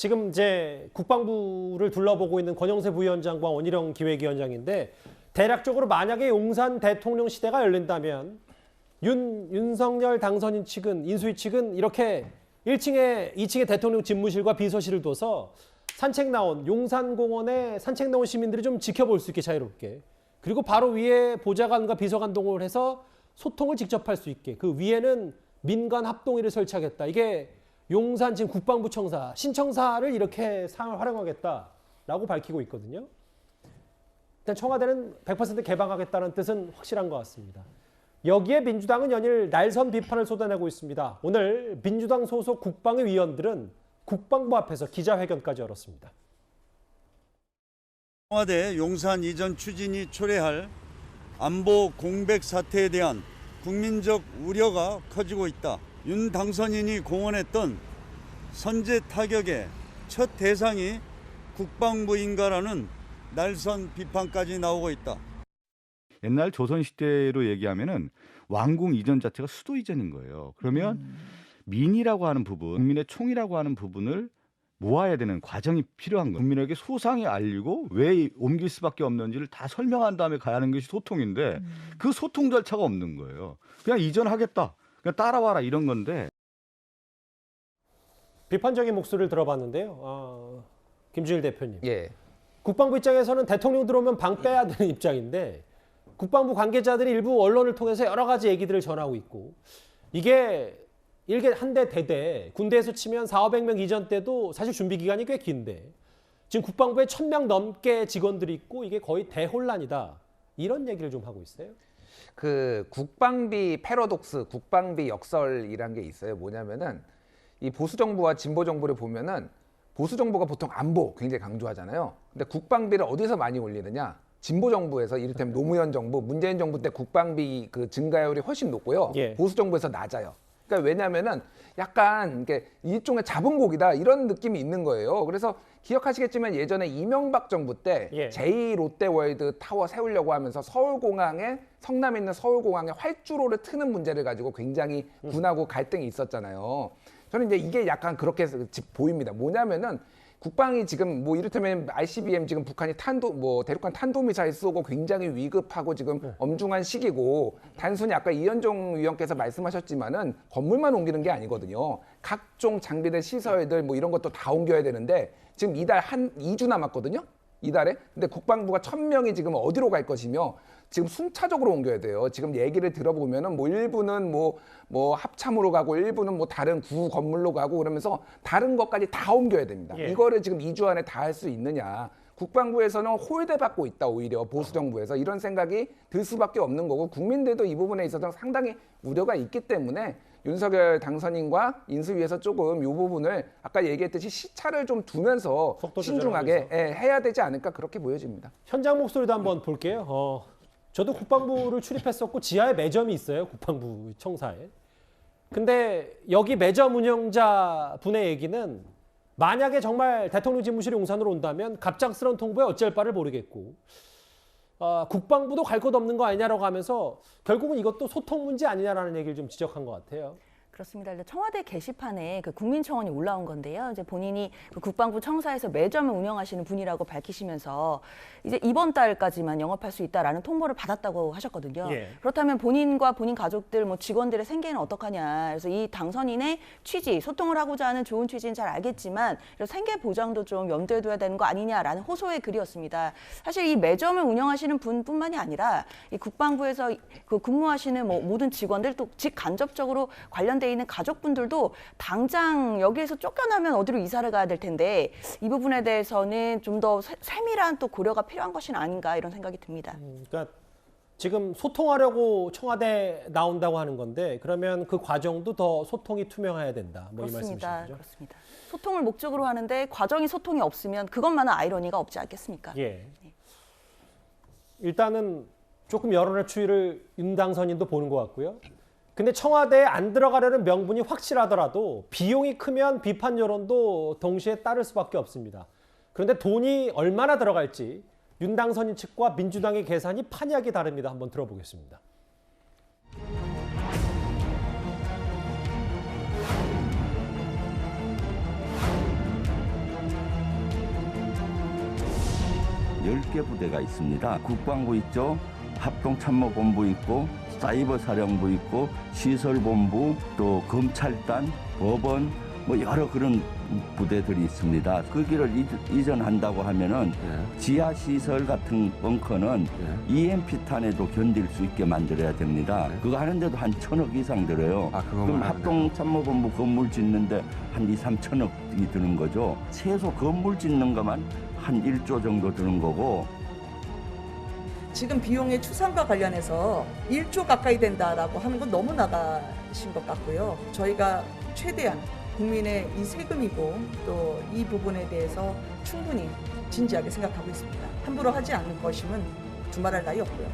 지금 이제 국방부를 둘러보고 있는 권영세 부위원장과 원희룡 기획위원장인데 대략적으로 만약에 용산 대통령 시대가 열린다면 윤석열 당선인 측은 인수위 측은 이렇게 1층에 2층에 대통령 집무실과 비서실을 둬서 산책 나온 용산공원에 산책 나온 시민들이 좀 지켜볼 수 있게 자유롭게 그리고 바로 위에 보좌관과 비서관 동원을 해서 소통을 직접 할 수 있게 그 위에는 민간 합동회를 설치하겠다. 이게 용산 지금 국방부 청사, 신청사를 이렇게 상을 활용하겠다라고 밝히고 있거든요. 일단 청와대는 100% 개방하겠다는 뜻은 확실한 것 같습니다. 여기에 민주당은 연일 날선 비판을 쏟아내고 있습니다. 오늘 민주당 소속 국방위 위원들은 국방부 앞에서 기자회견까지 열었습니다. 청와대 용산 이전 추진이 초래할 안보 공백 사태에 대한 국민적 우려가 커지고 있다. 윤 당선인이 공언했던 선제 타격의 첫 대상이 국방부인가라는 날선 비판까지 나오고 있다. 옛날 조선시대로 얘기하면은 왕궁 이전 자체가 수도 이전인 거예요. 그러면 민이라고 하는 부분, 국민의 총이라고 하는 부분을 모아야 되는 과정이 필요한 거예요. 국민에게 소상히 알리고 왜 옮길 수밖에 없는지를 다 설명한 다음에 가야 하는 것이 소통인데 그 소통 절차가 없는 거예요. 그냥 이전하겠다. 그냥 따라와라 이런 건데. 비판적인 목소리를 들어봤는데요. 김준일 대표님. 예. 국방부 입장에서는 대통령 들어오면 방 빼야 되는 입장인데 국방부 관계자들이 일부 언론을 통해서 여러 가지 얘기들을 전하고 있고 이게 일개 한대 대대 군대에서 치면 400~500명 이전 때도 사실 준비 기간이 꽤 긴데 지금 국방부에 1000명 넘게 직원들이 있고 이게 거의 대혼란이다. 이런 얘기를 좀 하고 있어요. 그 국방비 패러독스, 국방비 역설이란 게 있어요. 뭐냐면은 이 보수 정부와 진보 정부를 보면은 보수 정부가 보통 안보 굉장히 강조하잖아요. 근데 국방비를 어디서 많이 올리느냐? 진보 정부에서 이를테면 노무현 정부, 문재인 정부 때 국방비 그 증가율이 훨씬 높고요. 예. 보수 정부에서 낮아요. 그러니까 왜냐면은 약간 이게 일종의 자본곡이다 이런 느낌이 있는 거예요. 그래서 기억하시겠지만 예전에 이명박 정부 때 예. 제2롯데월드 타워 세우려고 하면서 서울공항에 성남에 있는 서울공항에 활주로를 트는 문제를 가지고 굉장히 군하고 갈등이 있었잖아요. 저는 이제 이게 약간 그렇게 보입니다. 뭐냐면은 국방이 지금 뭐 이를테면 ICBM 지금 북한이 대륙간 탄도미사일 쏘고 굉장히 위급하고 지금 엄중한 시기고 단순히 아까 이현종 위원께서 말씀하셨지만은 건물만 옮기는 게 아니거든요. 각종 장비들 시설들 뭐 이런 것도 다 옮겨야 되는데 지금 이달 2주 남았거든요. 이달에. 근데 국방부가 1000명이 지금 어디로 갈 것이며 지금 순차적으로 옮겨야 돼요. 지금 얘기를 들어보면은 뭐 일부는 뭐 합참으로 가고 일부는 뭐 다른 구 건물로 가고 그러면서 다른 것까지 다 옮겨야 됩니다. 예. 이거를 지금 2주 안에 다 할 수 있느냐. 국방부에서는 홀대받고 있다 오히려 보수 정부에서 이런 생각이 들 수밖에 없는 거고 국민들도 이 부분에 있어서 상당히 우려가 있기 때문에 윤석열 당선인과 인수위에서 조금 이 부분을 아까 얘기했듯이 시차를 좀 두면서 속도 신중하게 조절하면서. 해야 되지 않을까 그렇게 보여집니다. 현장 목소리도 한번 볼게요. 저도 국방부를 출입했었고 지하에 매점이 있어요. 국방부 청사에. 근데 여기 매점 운영자 분의 얘기는 만약에 정말 대통령 집무실이 용산으로 온다면 갑작스러운 통보에 어쩔 바를 모르겠고 국방부도 갈 것 없는 거 아니냐라고 하면서 결국은 이것도 소통 문제 아니냐라는 얘기를 좀 지적한 것 같아요. 그렇습니다. 청와대 게시판에 그 국민청원이 올라온 건데요. 이제 본인이 그 국방부 청사에서 매점을 운영하시는 분이라고 밝히시면서 이제 이번 달까지만 영업할 수 있다라는 통보를 받았다고 하셨거든요. 예. 그렇다면 본인과 본인 가족들, 뭐 직원들의 생계는 어떡하냐. 그래서 이 당선인의 취지, 소통을 하고자 하는 좋은 취지는 잘 알겠지만 이런 생계 보장도 좀 염두에 둬야 되는 거 아니냐라는 호소의 글이었습니다. 사실 이 매점을 운영하시는 분뿐만이 아니라 이 국방부에서 그 근무하시는 뭐 모든 직원들 또 직간접적으로 관련돼 있는 가족분들도 당장 여기에서 쫓겨나면 어디로 이사를 가야 될 텐데 이 부분에 대해서는 좀 더 세밀한 또 고려가 필요한 것이 아닌가 이런 생각이 듭니다. 그러니까 지금 소통하려고 청와대 나온다고 하는 건데 그러면 그 과정도 더 소통이 투명해야 된다. 뭐 이 말씀이신 거죠? 그렇습니다. 소통을 목적으로 하는데 과정이 소통이 없으면 그것만은 아이러니가 없지 않겠습니까? 예. 일단은 조금 여론의 추이를 윤 당선인도 보는 것 같고요. 근데 청와대에 안 들어가려는 명분이 확실하더라도 비용이 크면 비판 여론도 동시에 따를 수밖에 없습니다. 그런데 돈이 얼마나 들어갈지 윤 당선인 측과 민주당의 계산이 판이하게 다릅니다. 한번 들어보겠습니다. 10개 부대가 있습니다. 국방부 있죠. 합동참모본부 있고 사이버사령부 있고 시설본부 또 검찰단, 법원 뭐 여러 그런 부대들이 있습니다. 그 길을 이전한다고 하면은 지하 시설 같은 벙커는 EMP 탄에도 견딜 수 있게 만들어야 됩니다. 그거 하는데도 한 1,000억 이상 들어요. 그럼 합동참모본부 건물 짓는데 한 2, 3천억이 드는 거죠. 최소 건물 짓는 것만 한 1조 정도 드는 거고. 지금 비용의 추산과 관련해서 1조 가까이 된다라고 하는 건 너무 나가신 것 같고요. 저희가 최대한 국민의 이 세금이고 또 이 부분에 대해서 충분히 진지하게 생각하고 있습니다. 함부로 하지 않을 것임은 두말할 나위 없고요.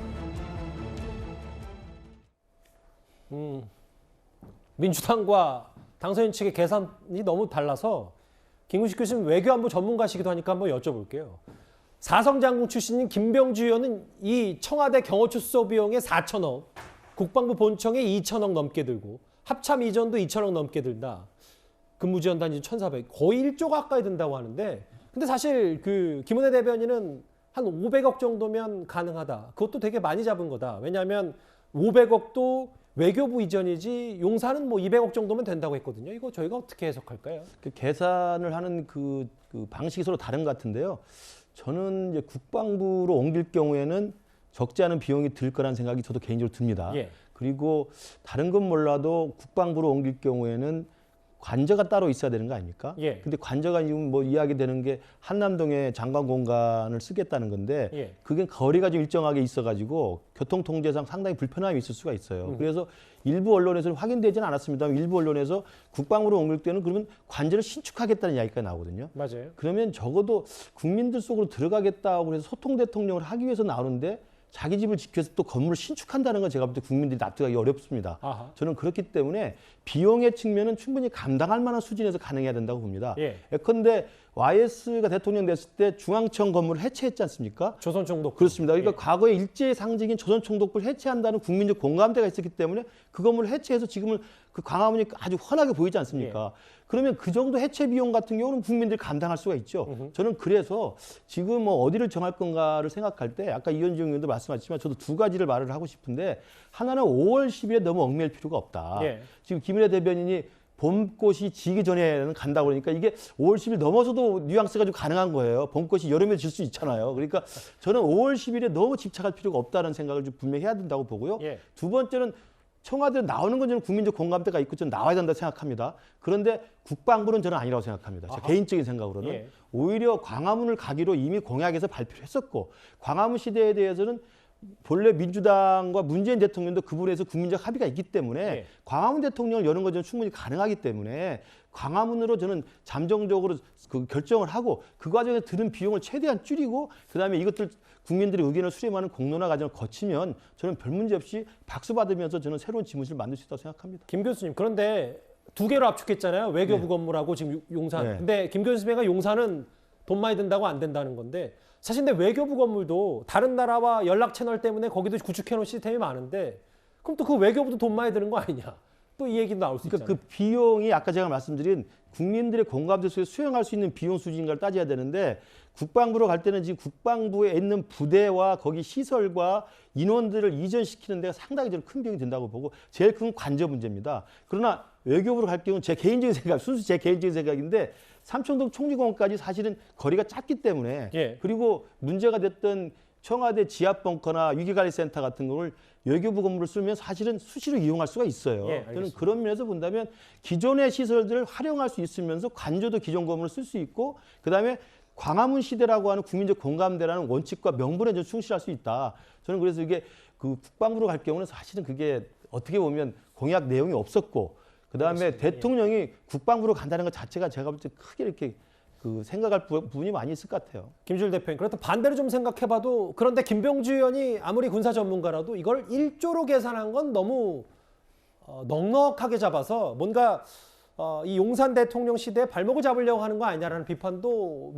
민주당과 당선인 측의 계산이 너무 달라서 김구식 교수님 외교안보 전문가시기도 하니까 한번 여쭤볼게요. 사성장군 출신인 김병주 의원은 이 청와대 경호처 수석 비용에 4천억, 국방부 본청에 2천억 넘게 들고 합참 이전도 2천억 넘게 들다. 근무지원 단위 1,400, 거의 1조 가까이 든다고 하는데, 근데 사실 그 김은혜 대변인은 한 500억 정도면 가능하다. 그것도 되게 많이 잡은 거다. 왜냐하면 500억도 외교부 이전이지 용산은 뭐 200억 정도면 된다고 했거든요. 이거 저희가 어떻게 해석할까요? 그 계산을 하는 그 방식이 서로 다른 것 같은데요. 저는 이제 국방부로 옮길 경우에는 적지 않은 비용이 들 거라는 생각이 저도 개인적으로 듭니다. 예. 그리고 다른 건 몰라도 국방부로 옮길 경우에는 관저가 따로 있어야 되는 거 아닙니까? 예. 근데 관저가 지금 뭐 이야기되는 게 한남동에 장관 공간을 쓰겠다는 건데 예. 그게 거리가 좀 일정하게 있어가지고 교통 통제상 상당히 불편함이 있을 수가 있어요. 그래서 일부 언론에서는 확인되지는 않았습니다만 일부 언론에서 국방부로 옮길 때는 그러면 관저를 신축하겠다는 이야기가 나오거든요. 맞아요. 그러면 적어도 국민들 속으로 들어가겠다고 해서 소통 대통령을 하기 위해서 나오는데 자기 집을 지켜서 또 건물을 신축한다는 건 제가 볼 때 국민들이 납득하기 어렵습니다. 아하. 저는 그렇기 때문에 비용의 측면은 충분히 감당할 만한 수준에서 가능해야 된다고 봅니다. 예. 예컨대 YS가 대통령 됐을 때 중앙청 건물을 해체했지 않습니까? 조선총독부. 그렇습니다. 그러니까 예. 과거에 일제의 상징인 조선총독부를 해체한다는 국민적 공감대가 있었기 때문에 그 건물을 해체해서 지금은 그 광화문이 아주 환하게 보이지 않습니까? 그러면 그 정도 해체 비용 같은 경우는 국민들이 감당할 수가 있죠. 저는 그래서 지금 뭐 어디를 정할 건가를 생각할 때 아까 이현정 의원도 말씀하셨지만 저도 두 가지를 말을 하고 싶은데 하나는 5월 10일에 너무 얽매일 필요가 없다. 예. 지금 김은혜 대변인이 봄꽃이 지기 전에는 간다고 그러니까 이게 5월 10일 넘어서도 뉘앙스가 좀 가능한 거예요. 봄꽃이 여름에 질 수 있잖아요. 그러니까 저는 5월 10일에 너무 집착할 필요가 없다는 생각을 좀 분명히 해야 된다고 보고요. 예. 두 번째는 청와대 나오는 건 저는 국민적 공감대가 있고 좀 나와야 된다고 생각합니다. 그런데 국방부는 저는 아니라고 생각합니다. 제 개인적인 생각으로는. 예. 오히려 광화문을 가기로 이미 공약에서 발표를 했었고 광화문 시대에 대해서는 본래 민주당과 문재인 대통령도 그 부분에서 국민적 합의가 있기 때문에 예. 광화문 대통령을 여는 건 저는 충분히 가능하기 때문에 광화문으로 저는 잠정적으로 그 결정을 하고 그 과정에 드는 비용을 최대한 줄이고 그다음에 이것들 국민들의 의견을 수렴하는 공론화 과정을 거치면 저는 별 문제 없이 박수 받으면서 저는 새로운 지무실을 만들 수 있다고 생각합니다. 김 교수님, 그런데 두 개로 압축했잖아요. 외교부 네. 건물하고 지금 용산. 네. 근데 김 교수님가 용산은 돈 많이 든다고 안 된다는 건데 사실 근데 외교부 건물도 다른 나라와 연락 채널 때문에 거기도 구축해놓은 시스템이 많은데 그럼 또 그 외교부도 돈 많이 드는 거 아니냐? 또 이 얘기도 나올 수 그러니까 있잖아요. 그 비용이 아까 제가 말씀드린 국민들의 공감대 속에 수용할 수 있는 비용 수준인가를 따져야 되는데 국방부로 갈 때는 지금 국방부에 있는 부대와 거기 시설과 인원들을 이전시키는 데가 상당히 저는 큰 비용이 든다고 보고 제일 큰 관저 문제입니다. 그러나 외교부로 갈 경우는 제 개인적인 생각, 순수 제 개인적인 생각인데 삼청동 총리공원까지 사실은 거리가 작기 때문에 예. 그리고 문제가 됐던 청와대 지하벙커나 위기관리센터 같은 걸 외교부 건물을 쓰면 사실은 수시로 이용할 수가 있어요. 예, 저는 알겠습니다. 그런 면에서 본다면 기존의 시설들을 활용할 수 있으면서 관저도 기존 건물을 쓸 수 있고 그다음에 광화문 시대라고 하는 국민적 공감대라는 원칙과 명분에 좀 충실할 수 있다. 저는 그래서 이게 그 국방부로 갈 경우는 사실은 그게 어떻게 보면 공약 내용이 없었고 그다음에 대통령이 국방부로 간다는 것 자체가 제가 볼 때 크게 이렇게 그 생각할 부분이 많이 있을 것 같아요. 김주일 대표님, 그렇다 반대로 좀 생각해봐도 그런데 김병주 의원이 아무리 군사 전문가라도 이걸 1조로 계산한 건 너무 넉넉하게 잡아서 뭔가 이 용산 대통령 시대에 발목을 잡으려고 하는 거 아니냐라는 비판도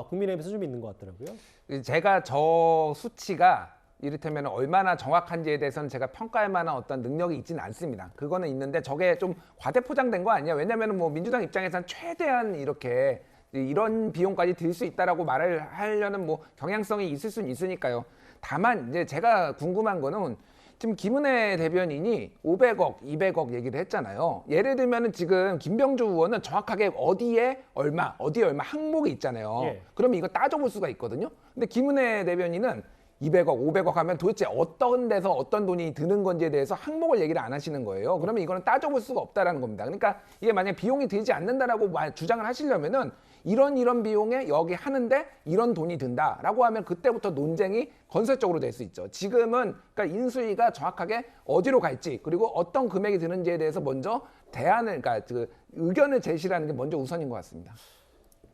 국민의힘에서 좀 있는 것 같더라고요. 제가 저 수치가 이를테면 얼마나 정확한지에 대해서는 제가 평가할 만한 어떤 능력이 있지는 않습니다. 그거는 있는데 저게 좀 과대포장된 거 아니야? 왜냐하면 뭐 민주당 입장에서는 최대한 이렇게 이런 비용까지 들 수 있다라고 말을 하려는 뭐 경향성이 있을 수는 있으니까요. 다만 이제 제가 궁금한 거는 지금 김은혜 대변인이 500억, 200억 얘기를 했잖아요. 예를 들면은 지금 김병주 의원은 정확하게 어디에 얼마 항목이 있잖아요. 예. 그러면 이거 따져볼 수가 있거든요. 근데 김은혜 대변인은 200억, 500억 하면 도대체 어떤 데서 어떤 돈이 드는 건지에 대해서 항목을 얘기를 안 하시는 거예요. 그러면 이거는 따져볼 수가 없다라는 겁니다. 그러니까 이게 만약 비용이 들지 않는다라고 주장을 하시려면은 이런 비용에 여기 하는데 이런 돈이 든다라고 하면 그때부터 논쟁이 건설적으로 될 수 있죠. 지금은 그러니까 인수위가 정확하게 어디로 갈지 그리고 어떤 금액이 드는지에 대해서 먼저 대안을 그러니까 그 의견을 제시하는 게 먼저 우선인 것 같습니다.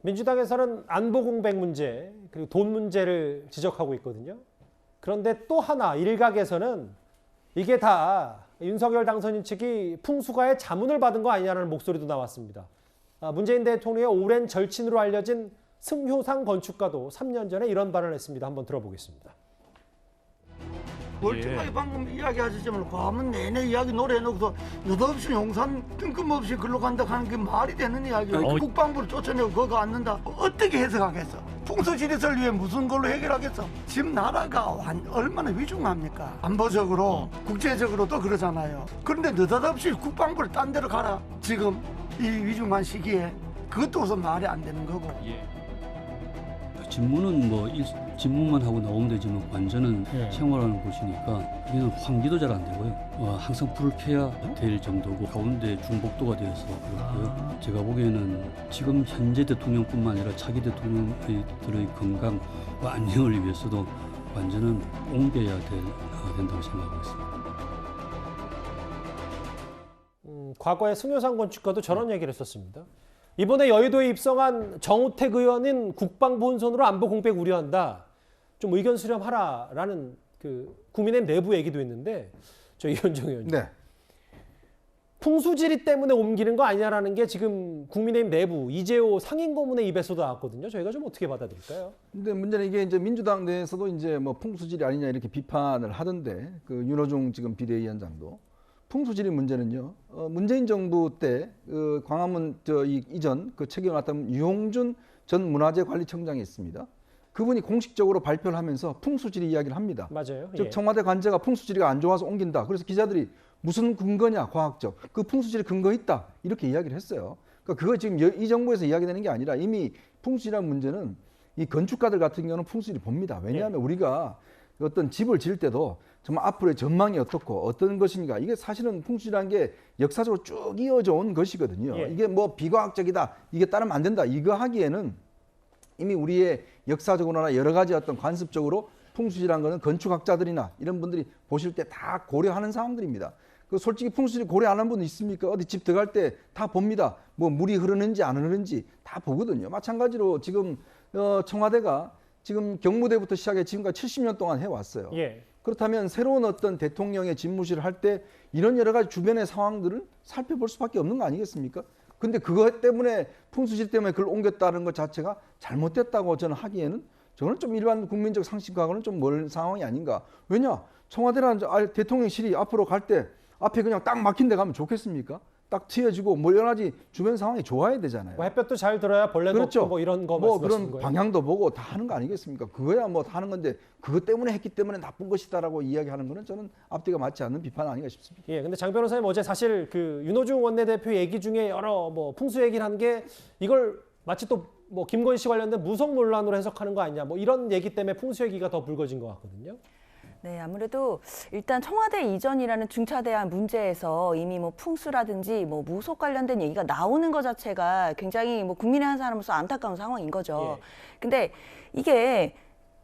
민주당에서는 안보 공백 문제 그리고 돈 문제를 지적하고 있거든요. 그런데 또 하나 일각에서는 이게 다 윤석열 당선인 측이 풍수가의 자문을 받은 거 아니냐는 목소리도 나왔습니다. 문재인 대통령의 오랜 절친으로 알려진 승효상 건축가도 3년 전에 이런 발언을 했습니다. 한번 들어보겠습니다. 멀쩡하게 방금 이야기하셨지만 과문 내내 이야기 노래해놓고서 느닷없이 용산 뜬금없이 글로 간다 하는 게 말이 되는 이야기예요. 국방부를 쫓아내고 그거 앉는다. 어떻게 해석하겠어? 풍수지리설 위해 무슨 걸로 해결하겠어? 지금 나라가 얼마나 위중합니까? 안보적으로 국제적으로도 그러잖아요. 그런데 느닷없이 국방부를 딴 데로 가라. 지금 이 위중한 시기에 그것도 우선 말이 안 되는 거고. 집무는 뭐 집무만 하고 나오면 되지만 완전은 생활하는 곳이니까 여기는 환기도 잘 안 되고요. 항상 불을 켜야 될 정도고 가운데 중복도가 되어서 그렇고요. 제가 보기에는 지금 현재 대통령뿐만 아니라 차기 대통령들의 건강과 안녕을 위해서도 완전은 옮겨야 된다고 생각하고 있습니다. 과거에 승효상 건축가도 저런 얘기를 했었습니다. 이번에 여의도에 입성한 정우택 의원은 국방부 혼선으로 안보 공백 우려한다. 좀 의견 수렴하라라는 그 국민의힘 내부 얘기도 있는데 저 이현정 의원님. 네. 풍수지리 때문에 옮기는 거 아니냐라는 게 지금 국민의힘 내부 이재호 상임고문의 입에서도 나왔거든요. 저희가 좀 어떻게 받아들일까요? 근데 문제는 이게 이제 민주당 내에서도 이제 뭐 풍수지리 아니냐 이렇게 비판을 하던데 그 윤호중 지금 비대위원장도 풍수지리 문제는요. 문재인 정부 때 그 광화문 이전 그 책임을 맡았던 유홍준 전 문화재관리청장이 있습니다. 그분이 공식적으로 발표를 하면서 풍수지리 이야기를 합니다. 맞아요. 즉 청와대 관제가 풍수지리가 안 좋아서 옮긴다. 그래서 기자들이 무슨 근거냐 과학적 그 풍수지리 근거 있다 이렇게 이야기를 했어요. 그러니까 그거 지금 이 정부에서 이야기되는 게 아니라 이미 풍수지리라는 문제는 이 건축가들 같은 경우는 풍수지리 봅니다. 왜냐하면 우리가 어떤 집을 지을 때도 정말 앞으로의 전망이 어떻고 어떤 것인가 이게 사실은 풍수지리라는 게 역사적으로 쭉 이어져 온 것이거든요. 이게 뭐 비과학적이다 이게 따르면 안 된다 이거 하기에는 이미 우리의 역사적으로나 여러 가지 어떤 관습적으로 풍수지리라는 거는 건축학자들이나 이런 분들이 보실 때 다 고려하는 사항들입니다. 그 솔직히 풍수지리 고려 안 한 분 있습니까? 어디 집 들어갈 때 다 봅니다. 뭐 물이 흐르는지 안 흐르는지 다 보거든요. 마찬가지로 지금 청와대가 지금 경무대부터 시작해 지금까지 70년 동안 해왔어요. 그렇다면 새로운 어떤 대통령의 집무실을 할 때 이런 여러 가지 주변의 상황들을 살펴볼 수밖에 없는 거 아니겠습니까? 근데 그것 때문에 풍수지리 때문에 그걸 옮겼다는 것 자체가 잘못됐다고 저는 하기에는 저는 좀 일반 국민적 상식과는 좀 멀은 상황이 아닌가. 왜냐? 청와대라는 대통령실이 앞으로 갈 때 앞에 그냥 딱 막힌 데 가면 좋겠습니까? 딱 튀어지고 뭐 여러 가지 주변 상황이 좋아야 되잖아요. 뭐 햇볕도 잘 들어야 벌레도 그렇죠. 없고 뭐 이런 거 뭐 말씀하시는 그런 거예요? 방향도 보고 다 하는 거 아니겠습니까? 그거야 뭐 다 하는 건데 그것 때문에 했기 때문에 나쁜 것이다라고 이야기하는 거는 저는 앞뒤가 맞지 않는 비판 아닌가 싶습니다. 근데 장 변호사님 어제 사실 그 윤호중 원내대표 얘기 중에 여러 뭐 풍수 얘기를 한 게 이걸 마치 또 뭐 김건희 씨 관련된 무속 논란으로 해석하는 거 아니냐 뭐 이런 얘기 때문에 풍수 얘기가 더 불거진 것 같거든요. 네, 아무래도 일단 청와대 이전이라는 중차대한 문제에서 이미 뭐 풍수라든지 뭐 무속 관련된 얘기가 나오는 것 자체가 굉장히 뭐 국민의 한 사람으로서 안타까운 상황인 거죠. 근데 이게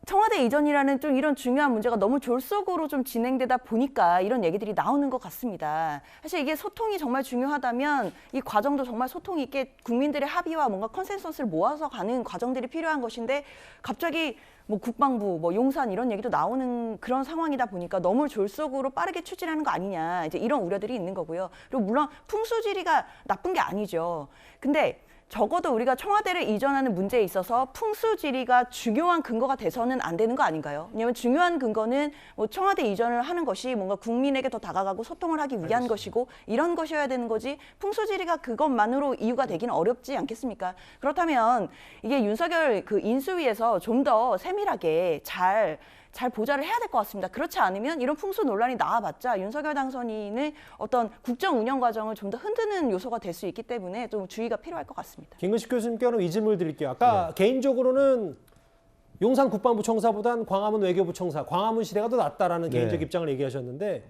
청와대 이전이라는 좀 이런 중요한 문제가 너무 졸속으로 좀 진행되다 보니까 이런 얘기들이 나오는 것 같습니다. 사실 이게 소통이 정말 중요하다면 이 과정도 정말 소통이 있게 국민들의 합의와 뭔가 컨센서스를 모아서 가는 과정들이 필요한 것인데 갑자기 뭐 국방부, 뭐 용산 이런 얘기도 나오는 그런 상황이다 보니까 너무 졸속으로 빠르게 추진하는 거 아니냐 이제 이런 우려들이 있는 거고요. 그리고 물론 풍수지리가 나쁜 게 아니죠. 근데 적어도 우리가 청와대를 이전하는 문제에 있어서 풍수지리가 중요한 근거가 돼서는 안 되는 거 아닌가요? 왜냐하면 중요한 근거는 뭐 청와대 이전을 하는 것이 뭔가 국민에게 더 다가가고 소통을 하기 위한 것이고 이런 것이어야 되는 거지 풍수지리가 그것만으로 이유가 되기는 어렵지 않겠습니까? 그렇다면 이게 윤석열 그 인수위에서 좀 더 세밀하게 잘 보좌를 해야 될 것 같습니다. 그렇지 않으면 이런 풍수 논란이 나와봤자 윤석열 당선인의 어떤 국정 운영 과정을 좀 더 흔드는 요소가 될 수 있기 때문에 좀 주의가 필요할 것 같습니다. 김근식 교수님께는 이 질문을 드릴게요. 아까 개인적으로는 용산 국방부 청사보단 광화문 외교부 청사, 광화문 시대가 더 낫다라는 개인적 입장을 얘기하셨는데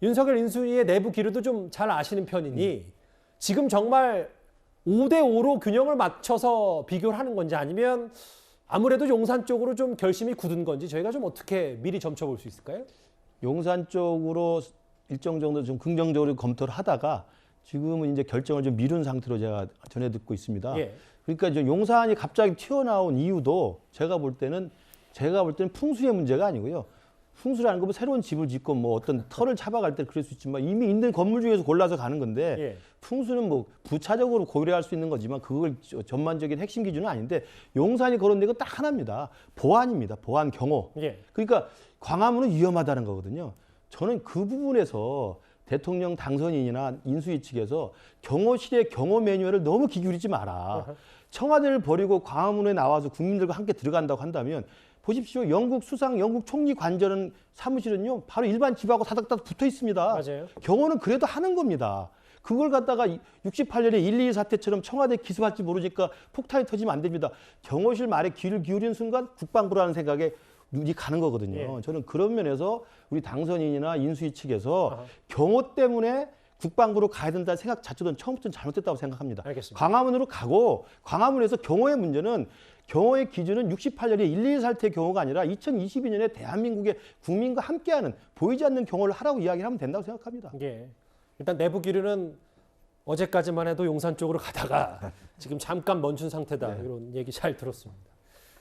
윤석열 인수위의 내부 기류도 좀 잘 아시는 편이니 지금 정말 5대5로 균형을 맞춰서 비교를 하는 건지 아니면 아무래도 용산 쪽으로 좀 결심이 굳은 건지 저희가 좀 어떻게 미리 점쳐볼 수 있을까요? 용산 쪽으로 일정 정도 좀 긍정적으로 검토를 하다가 지금은 이제 결정을 좀 미룬 상태로 제가 전해 듣고 있습니다. 예. 그러니까 이제 용산이 갑자기 튀어나온 이유도 제가 볼 때는 풍수의 문제가 아니고요. 풍수라는 건 뭐 새로운 집을 짓고 뭐 어떤 터를 잡아갈 때 그럴 수 있지만 이미 있는 건물 중에서 골라서 가는 건데 예. 풍수는 뭐 부차적으로 고려할 수 있는 거지만 그걸 전반적인 핵심 기준은 아닌데 용산이 거론된 건 딱 하나입니다. 보안입니다. 보안 경호. 예. 그러니까 광화문은 위험하다는 거거든요. 저는 그 부분에서 대통령 당선인이나 인수위 측에서 경호실의 경호 매뉴얼을 너무 기울이지 마라. 청와대를 버리고 광화문에 나와서 국민들과 함께 들어간다고 한다면 보십시오. 영국 수상, 영국 총리 관저는 사무실은요. 바로 일반 집하고 다닥다닥 붙어 있습니다. 맞아요. 경호는 그래도 하는 겁니다. 그걸 갖다가 68년에 1.22 사태처럼 청와대 기소할지 모르니까 폭탄이 터지면 안 됩니다. 경호실 말에 귀를 기울이는 순간 국방부라는 생각에 눈이 가는 거거든요. 예. 저는 그런 면에서 우리 당선인이나 인수위 측에서 경호 때문에 국방부로 가야 된다는 생각 자체도 처음부터 잘못됐다고 생각합니다. 알겠습니다. 광화문으로 가고 광화문에서 경호의 문제는 경호의 기준은 68년에 1.22 사태 경호가 아니라 2022년에 대한민국의 국민과 함께하는 보이지 않는 경호를 하라고 이야기를 하면 된다고 생각합니다. 예. 일단 내부 기류는 어제까지만 해도 용산 쪽으로 가다가 지금 잠깐 멈춘 상태다. 이런 얘기 잘 들었습니다.